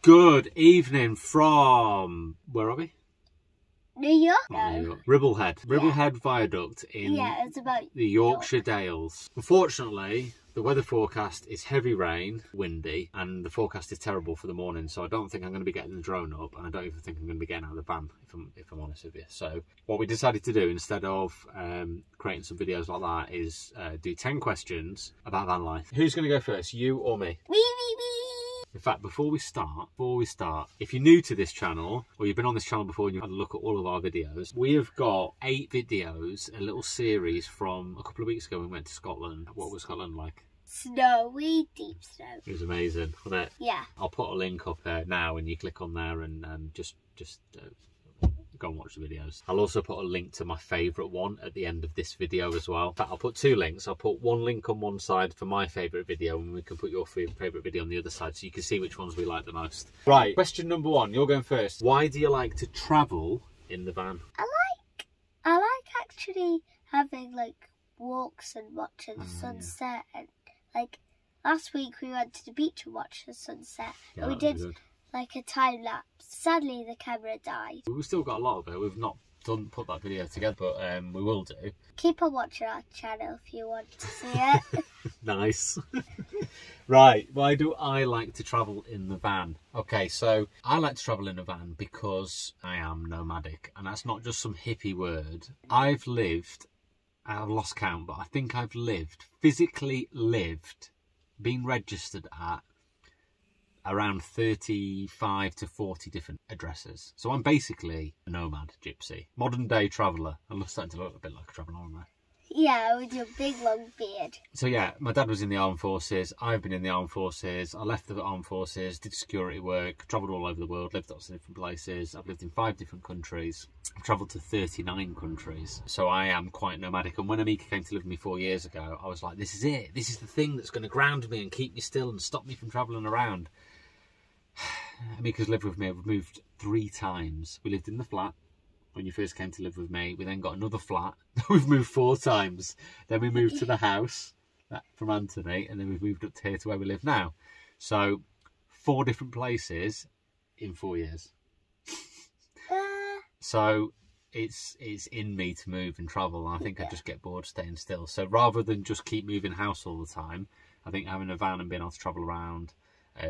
Good evening from, where are we? New York? New York. Ribblehead Viaduct in it's about the Yorkshire Dales. Unfortunately, the weather forecast is heavy rain, windy, and the forecast is terrible for the morning, so I don't think I'm going to be getting the drone up, and I don't even think I'm going to be getting out of the van, if I'm honest with you. So what we decided to do, instead of creating some videos like that, is do 10 questions about van life. Who's going to go first, you or me? Me. In fact, before we start, if you're new to this channel, or you've been on this channel before and you've had a look at all of our videos, we have got 8 videos, a little series from a couple of weeks ago when we went to Scotland. What was Scotland like? Snowy, deep snow. It was amazing, wasn't it? Yeah. I'll put a link up there now and you click on there and just go and watch the videos. I'll also put a link to my favourite one at the end of this video as well. In fact, I'll put 2 links. I'll put one link on one side for my favourite video and we can put your favourite video on the other side so you can see which ones we like the most. Right, question number 1, you're going first. Why do you like to travel in the van? I like actually having like walks and watching the sunset, and like last week we went to the beach and watched the sunset. Yeah, and we did like a time lapse. Sadly the camera died. We've still got a lot of it. We've not put that video together, but we will do. Keep on watching our channel if you want to see it. Nice. Right, why do I like to travel in the van? Okay, so I like to travel in a van because I am nomadic, and that's not just some hippie word. I've lost count, but I think I've physically lived, been registered at around 35 to 40 different addresses. So I'm basically a nomad gypsy, modern day traveller. I'm starting to look a bit like a traveller, aren't I? Yeah, with your big long beard. So yeah, my dad was in the armed forces. I've been in the armed forces. I left the armed forces, did security work, travelled all over the world, lived lots of different places. I've lived in 5 different countries. I've travelled to 39 countries. So I am quite nomadic. And when Amika came to live with me 4 years ago, I was like, this is it. This is the thing that's going to ground me and keep me still and stop me from travelling around. Amika's lived with me. We've moved 3 times. We lived in the flat when you first came to live with me. We then got another flat. We've moved 4 times. Then we moved to the house from Anthony, and then we've moved up to here to where we live now. So 4 different places in 4 years. So it's in me to move and travel, and I think I just get bored staying still. So rather than just keep moving house all the time, I think having a van and being able to travel around,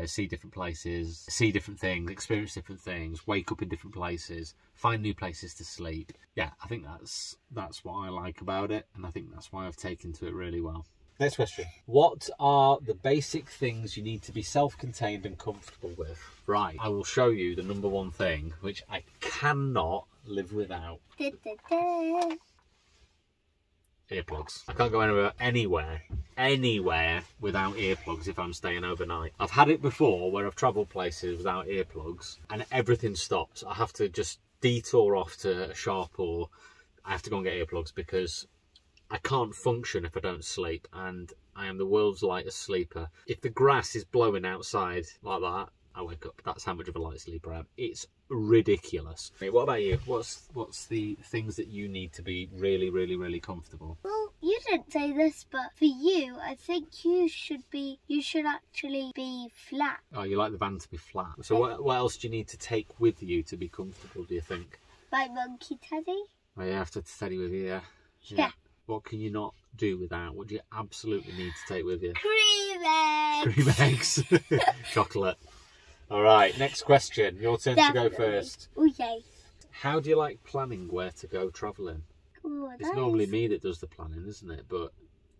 see different places, see different things, experience different things, wake up in different places, find new places to sleep. Yeah, I think that's what I like about it, and I think that's why I've taken to it really well. Next question. What are the basic things you need to be self-contained and comfortable with? Right, I will show you the number 1 thing, which I cannot live without. Earplugs. I can't go anywhere without earplugs if I'm staying overnight. I've had it before where I've travelled places without earplugs and everything stops. I have to just detour off to a shop, or I have to go and get earplugs because I can't function if I don't sleep, and I am the world's lightest sleeper. If the grass is blowing outside like that, I wake up. That's how much of a light sleeper I am. It's ridiculous. What about you? What's the things that you need to be really, really, really comfortable? Well, you didn't say this, but for you, I think you should actually be flat. Oh, you like the van to be flat. So what else do you need to take with you to be comfortable, do you think? My monkey teddy. Oh, you have to teddy with you, yeah. Yeah. What can you not do without? What do you absolutely need to take with you? Cream eggs. Cream eggs. Chocolate. All right, next question. Your turn to go first. Okay. How do you like planning where to go travelling? Ooh, it's normally me that does the planning, isn't it? But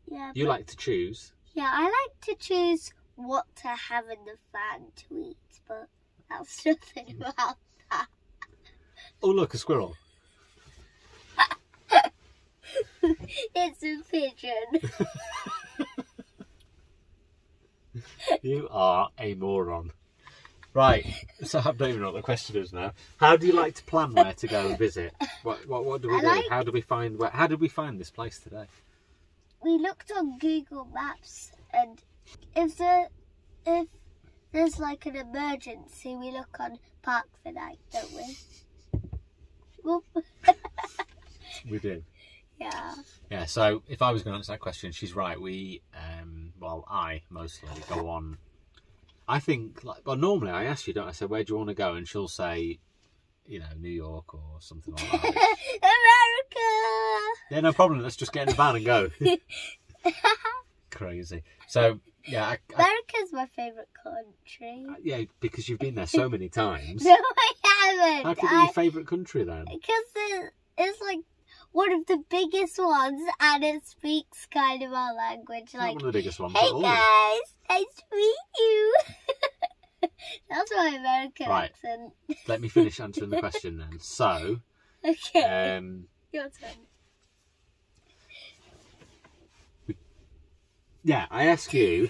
yeah, you like to choose. Yeah, I like to choose what to have in the van to eat, but that's nothing about that. Oh, look, a squirrel. It's a pigeon. You are a moron. Right, so I don't even know what the question is now. How do you like to plan where to go and visit? What do we do? How did we find this place today? We looked on Google Maps, and if there's like an emergency, we look on Park for Night, don't we? We do. Yeah. Yeah, so if I was going to answer that question, she's right. We, well, I mostly go on. I think, like, well, normally I ask you, don't I? Say, where do you want to go? And she'll say, you know, New York or something like that. America! Yeah, no problem. Let's just get in the van and go. Crazy. So, yeah. America's my favourite country. Yeah, because you've been there so many times. No, I haven't. How could it be your favourite country then? Because it's like one of the biggest ones, and it speaks kind of our language. Like, not one of the biggest ones. Hey guys, nice to meet you. That's my American accent. Let me finish answering the question then. So, okay, your turn. Yeah, I ask you.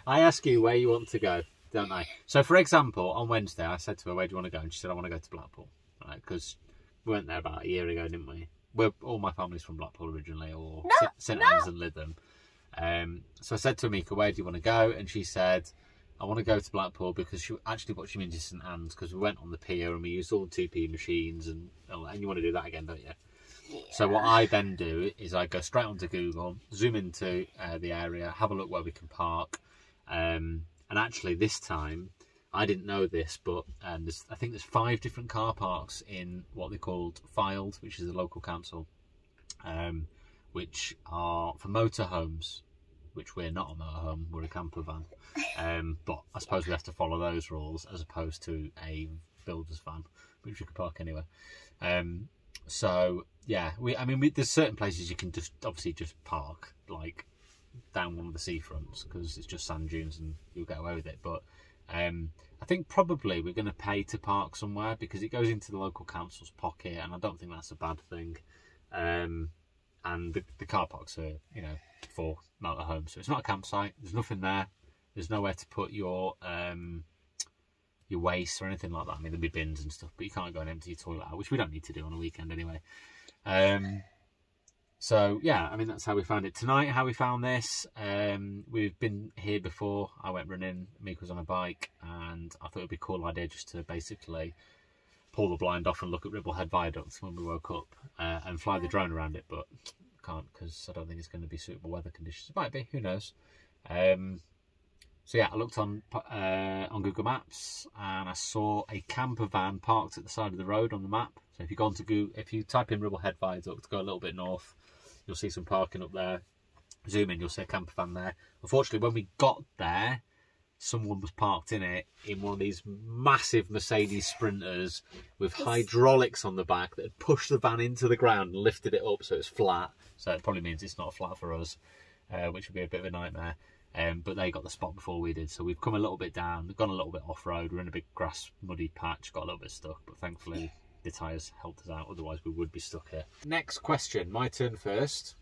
I ask you where you want to go, don't I? So, for example, on Wednesday, I said to her, "Where do you want to go?" And she said, "I want to go to Blackpool." Right? Because we went there about a year ago, didn't we? All my family's from Blackpool originally, or St Anne's and Lytham. So I said to Amika, "Where do you want to go?" And she said, "I want to go to Blackpool," because what she means is St Anne's, because we went on the pier and we used all the 2p machines, and you want to do that again, don't you? Yeah. So what I then do is I go straight onto Google, zoom into the area, have a look where we can park, and actually this time I didn't know this, but I think there's 5 different car parks in what they called Filed, which is a local council, which are for motorhomes, which we're not a motorhome, we're a camper van. But I suppose we have to follow those rules as opposed to a builder's van, which you can park anywhere. So yeah, there's certain places you can obviously just park, like down one of the seafronts, because it's just sand dunes and you'll get away with it. But I think probably we're going to pay to park somewhere, because it goes into the local council's pocket, and I don't think that's a bad thing. And the car parks are, you know, for motorhomes, so it's not a campsite. There's nothing there. There's nowhere to put your waste or anything like that. I mean, there'll be bins and stuff, but you can't go and empty your toilet out, which we don't need to do on a weekend anyway. So yeah, I mean, that's how we found it tonight. How we found this, we've been here before. I went running, Amika was on a bike, and I thought it'd be a cool idea just to basically pull the blind off and look at Ribblehead Viaduct when we woke up, and fly the drone around it, but can't, because I don't think it's going to be suitable weather conditions. It might be, who knows. So yeah, I looked on Google Maps, and I saw a camper van parked at the side of the road on the map. So if you go onto Google, if you type in Ribblehead Viaduct, go a little bit north, you'll see some parking up there. Zoom in, you'll see a camper van there. Unfortunately, when we got there, someone was parked in it in one of these massive Mercedes Sprinters with hydraulics on the back that had pushed the van into the ground and lifted it up so it's flat. So it probably means it's not flat for us, which would be a bit of a nightmare. But they got the spot before we did, so we've come a little bit down, we've gone a little bit off-road, we're in a big grass muddy patch, got a little bit stuck, but thankfully the tyres helped us out, otherwise we would be stuck here. Next question, my turn first.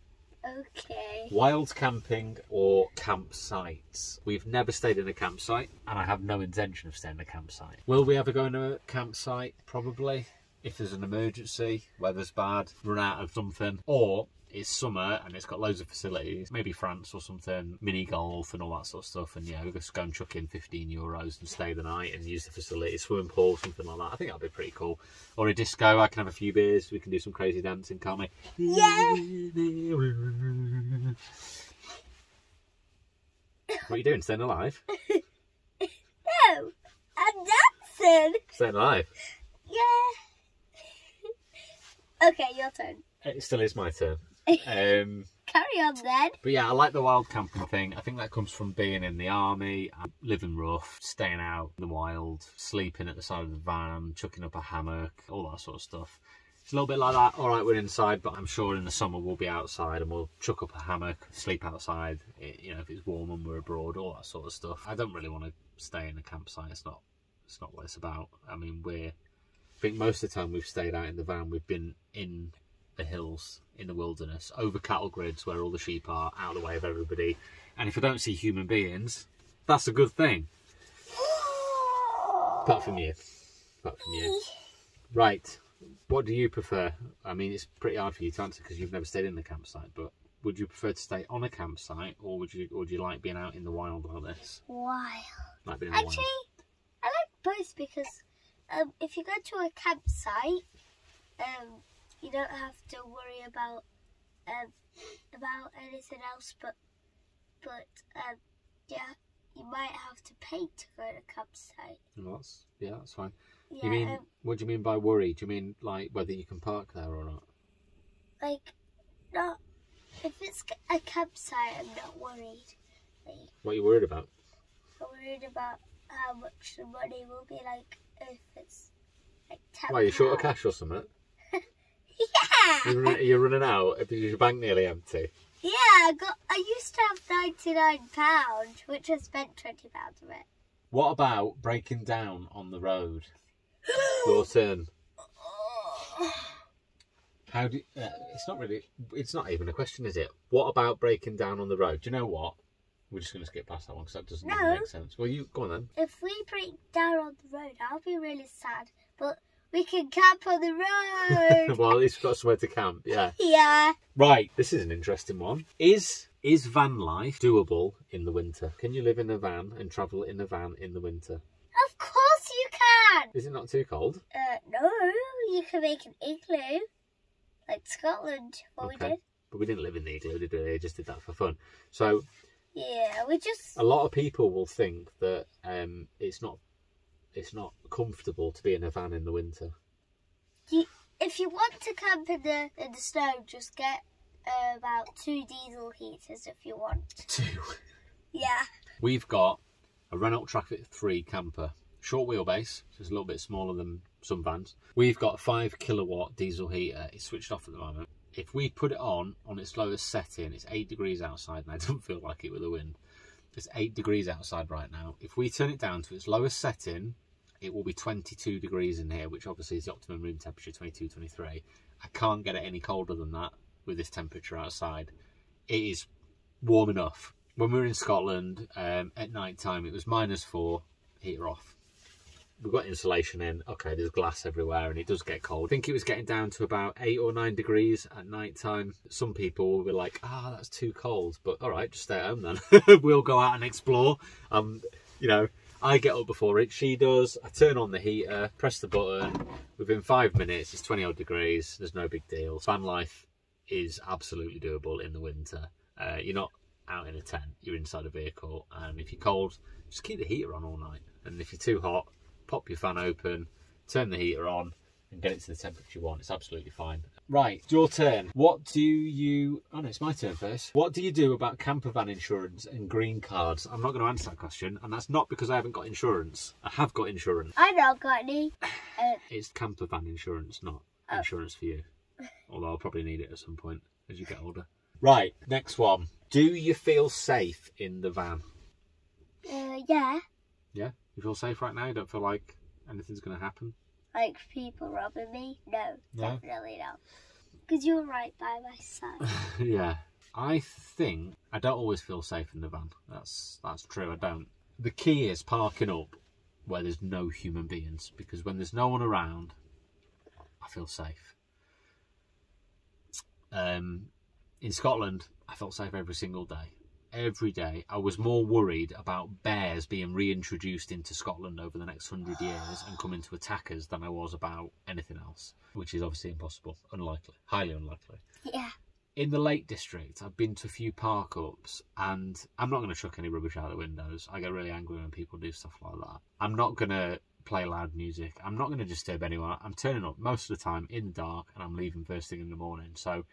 Okay. Wild camping or campsites? We've never stayed in a campsite, and I have no intention of staying in a campsite. Will we ever go in a campsite? Probably. If there's an emergency, weather's bad, run out of something, or it's summer and it's got loads of facilities, maybe France or something, mini golf and all that sort of stuff, and yeah, we'll just go and chuck in €15 and stay the night and use the facilities, swimming pool, something like that. I think that'd be pretty cool. Or a disco, I can have a few beers, we can do some crazy dancing, can't we? Yeah! What are you doing, staying alive? No, I'm dancing! Staying alive? Yeah. Okay, your turn. It still is my turn. Carry on then. But yeah, I like the wild camping thing. I think that comes from being in the army, living rough, staying out in the wild, sleeping at the side of the van, chucking up a hammock, all that sort of stuff. It's a little bit like that. All right, we're inside, but I'm sure in the summer we'll be outside and we'll chuck up a hammock, sleep outside, you know, if it's warm and we're abroad, all that sort of stuff. I don't really want to stay in a campsite. It's not what it's about. I mean, I think most of the time we've stayed out in the van, we've been in the hills, in the wilderness, over cattle grids where all the sheep are, out of the way of everybody. And if I don't see human beings, that's a good thing. Apart from you. Right, what do you prefer? I mean, it's pretty hard for you to answer because you've never stayed in the campsite, but would you prefer to stay on a campsite, or do you like being out in the wild like this? Wild. Like being in the wild? I like both, because if you go to a campsite, you don't have to worry about anything else, but yeah, you might have to pay to go to a campsite. Well, that's fine. Yeah, You mean, what do you mean by worry? Do you mean like whether you can park there or not? like, not if it's a campsite, I'm not worried. Like, What are you worried about? I'm worried about how much the money will be like if it's like £10. Why, are you short of cash or something? Yeah. You're running out? Is your bank nearly empty? Yeah, I used to have £99, which I spent £20 of it. What about breaking down on the road? Your turn. How do it's not even a question, is it? What about breaking down on the road? Do you know what? We're just going to skip past that one because that doesn't even make sense. Well, you go on then. If we break down on the road, I'll be really sad. But we can camp on the road. Well, at least we've got somewhere to camp, yeah. Yeah. Right, this is an interesting one. Is van life doable in the winter? Can you live in a van and travel in a van in the winter? Of course you can. Is it not too cold? No, you can make an igloo. Like Scotland, what we did. But we didn't live in the igloo, did we? We just did that for fun. So yeah, we just... A lot of people will think that it's not comfortable to be in a van in the winter. If you want to camp in the snow, just get about 2 diesel heaters if you want. 2? Yeah. We've got a Renault Traffic 3 camper. Short wheelbase, so it's a little bit smaller than some vans. We've got a 5 kilowatt diesel heater. It's switched off at the moment. If we put it on its lowest setting, it's 8 degrees outside, and I don't feel like it with the wind. It's 8 degrees outside right now. If we turn it down to its lowest setting, it will be 22 degrees in here, which obviously is the optimum room temperature, 22, 23. I can't get it any colder than that with this temperature outside. It is warm enough. When we were in Scotland at night time, it was -4, heater off. We've got insulation in. Okay, there's glass everywhere and it does get cold. I think it was getting down to about 8 or 9 degrees at night time. Some people will be like, that's too cold. But all right, just stay at home then. We'll go out and explore. You know, I get up before she does. I turn on the heater, press the button. Within 5 minutes, it's 20 odd degrees. There's no big deal. Van life is absolutely doable in the winter. You're not out in a tent. You're inside a vehicle. And if you're cold, just keep the heater on all night. And if you're too hot, pop your fan open, turn the heater on, and get it to the temperature you want. It's absolutely fine. Right, it's your turn. What do you... Oh no, it's my turn first. What do you do about campervan insurance and green cards? I'm not going to answer that question, and that's not because I haven't got insurance. I have got insurance. I don't got any. It's campervan insurance, not insurance for you. Although I'll probably need it at some point as you get older. Right, next one. Do you feel safe in the van? Yeah. Yeah? You feel safe right now? You don't feel like anything's going to happen? Like people robbing me? No, definitely not. Because you're right by my side. Yeah. I think I don't always feel safe in the van. That's true, I don't. The key is parking up where there's no human beings, because when there's no one around, I feel safe. In Scotland, I felt safe every single day. Every day. I was more worried about bears being reintroduced into Scotland over the next 100 years and coming to attack us than I was about anything else, which is obviously impossible, unlikely, highly unlikely. Yeah. In the Lake District, I've been to a few park-ups, and I'm not going to chuck any rubbish out the windows. I get really angry when people do stuff like that. I'm not going to play loud music. I'm not going to disturb anyone. I'm turning up most of the time in the dark, and I'm leaving first thing in the morning. So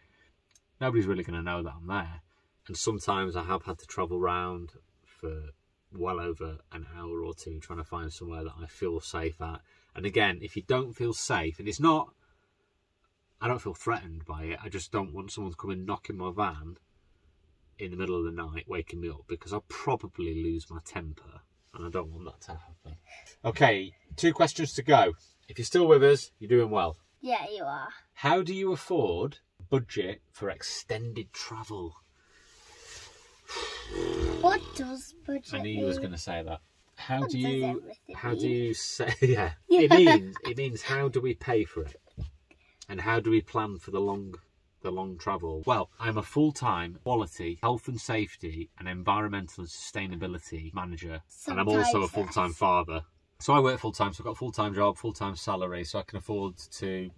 nobody's really going to know that I'm there. And sometimes I have had to travel around for well over an hour or two trying to find somewhere that I feel safe at. And again, if you don't feel safe, and it's not, I don't feel threatened by it, I just don't want someone to come and knock in my van in the middle of the night, waking me up, because I'll probably lose my temper, and I don't want that to happen. Okay, 2 questions to go. If you're still with us, you're doing well. Yeah, you are. How do you afford budget for extended travel? What does budget I knew you was going to say that. How What do does you everything how do mean? you say yeah. It means how do we pay for it? And how do we plan for the long travel? Well, I'm a full-time quality, health and safety and environmental and sustainability manager. And I'm also a full-time father. So I work full-time, so I've got a full-time job, full-time salary, so I can afford to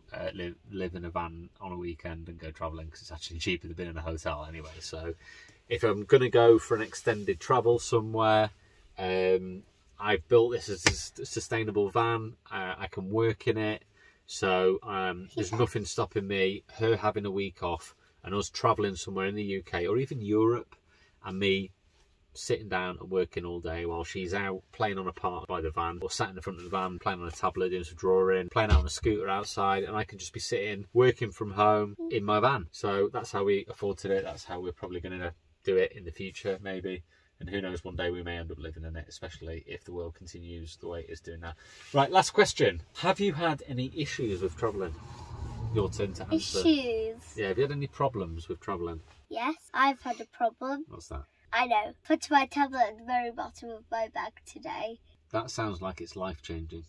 live in a van on a weekend and go travelling, because it's actually cheaper than being in a hotel anyway. So if I'm going to go for an extended travel somewhere, I've built this as a sustainable van. I can work in it. So there's nothing stopping me, her having a week off and us travelling somewhere in the UK or even Europe and me sitting down and working all day while she's out playing on a park by the van or sat in the front of the van playing on a tablet, doing some drawing, playing out on a scooter outside, and I can just be sitting working from home in my van. So that's how we afforded it. That's how we're probably going to do it in the future, maybe. And who knows, one day we may end up living in it, especially if the world continues the way it is doing now. Right, last question. Have you had any issues with travelling? Your turn to answer. Issues? Yeah, have you had any problems with travelling? Yes, I've had a problem. What's that? I know. Put my tablet at the very bottom of my bag today. That sounds like it's life-changing.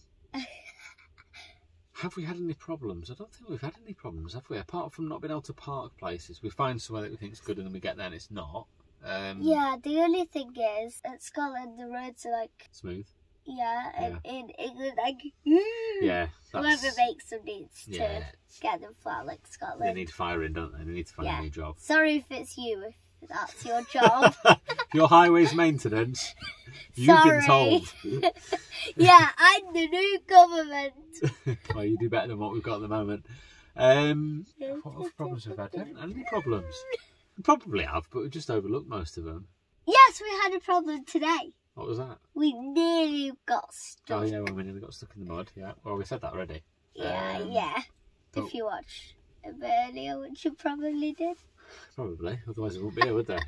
Have we had any problems? I don't think we've had any problems, have we? Apart from not being able to park places. We find somewhere that we think is good and then we get there and it's not. Yeah, the only thing is, at Scotland the roads are like... Smooth? Yeah, and in England, like... Yeah. Whoever makes them needs to get them flat like Scotland. They need firing, don't they? They need to find a new job. Sorry if it's you, if that's your job. Your highways maintenance, you've been told. Yeah, I'm the new government. Well, you do better than what we've got at the moment. What other problems have we had? Haven't had any problems. We probably have, but we've just overlooked most of them. Yes, we had a problem today. What was that? We nearly got stuck. Oh yeah, well, we nearly got stuck in the mud. Yeah, well, we said that already. Yeah. If you watched a bit earlier, which you probably did. Probably, otherwise it wouldn't be here, would there?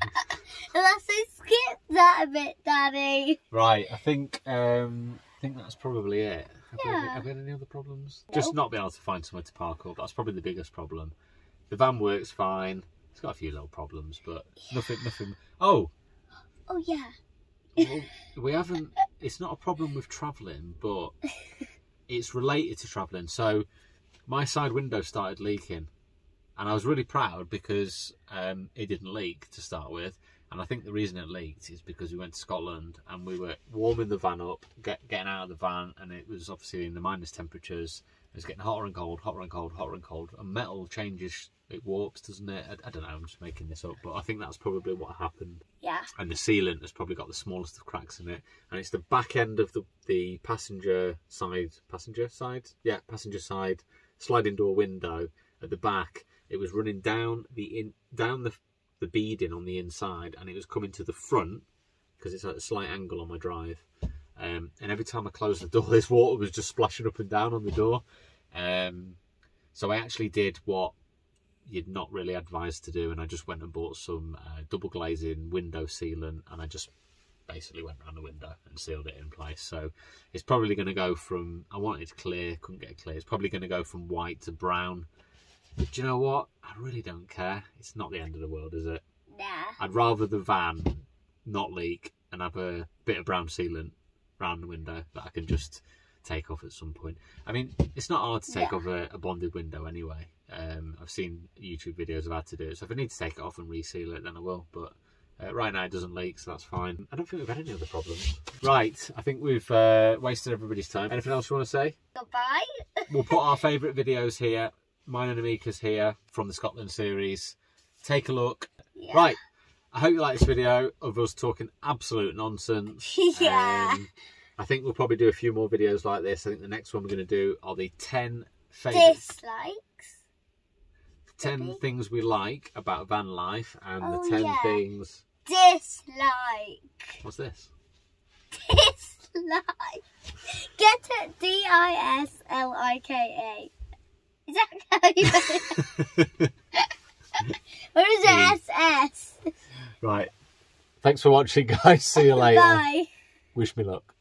Unless I skipped that a bit, Daddy. Right, I think that's probably it. Have we had any other problems? Nope. Just not being able to find somewhere to park up. That's probably the biggest problem. The van works fine. It's got a few little problems, but nothing. Oh yeah. Well, we haven't. It's not a problem with travelling, but it's related to travelling. So my side window started leaking, and I was really proud because it didn't leak to start with. And I think the reason it leaked is because we went to Scotland and we were warming the van up, getting out of the van, and it was obviously in the minus temperatures. It was getting hotter and cold, hotter and cold, hotter and cold. And metal changes, it warps, doesn't it? I don't know, I'm just making this up, but I think that's probably what happened. Yeah. And the sealant has probably got the smallest of cracks in it. And it's the back end of the passenger side, sliding door window at the back. It was running down the beading on the inside, and it was coming to the front because it's at a slight angle on my drive. And every time I closed the door, this water was just splashing up and down on the door. So I actually did what you'd not really advised to do, and I just went and bought some double glazing window sealant, and I just basically went around the window and sealed it in place. So it's probably going to go from, I wanted it clear, couldn't get it clear. It's probably going to go from white to brown. But do you know what? I really don't care. It's not the end of the world, is it? Nah. I'd rather the van not leak and have a bit of brown sealant around the window that I can just take off at some point. I mean, it's not hard to take off a bonded window anyway. I've seen YouTube videos of how to do it. So if I need to take it off and reseal it, then I will. But right now it doesn't leak, so that's fine. I don't think we've had any other problems. Right, I think we've wasted everybody's time. Anything else you want to say? Goodbye. We'll put our favourite videos here. Mine and Amika's here from the Scotland series. Take a look. Yeah. Right, I hope you like this video of us talking absolute nonsense. Yeah. I think we'll probably do a few more videos like this. I think the next one we're going to do are the 10 favourite... dislikes. 10 things we like about van life, and the 10 things... dislike. What's this? Dislike. Get it, D-I-S-L-I-K-A. Is that how you say it? Or is it SS? Right. Thanks for watching, guys. See you later. Bye. Wish me luck.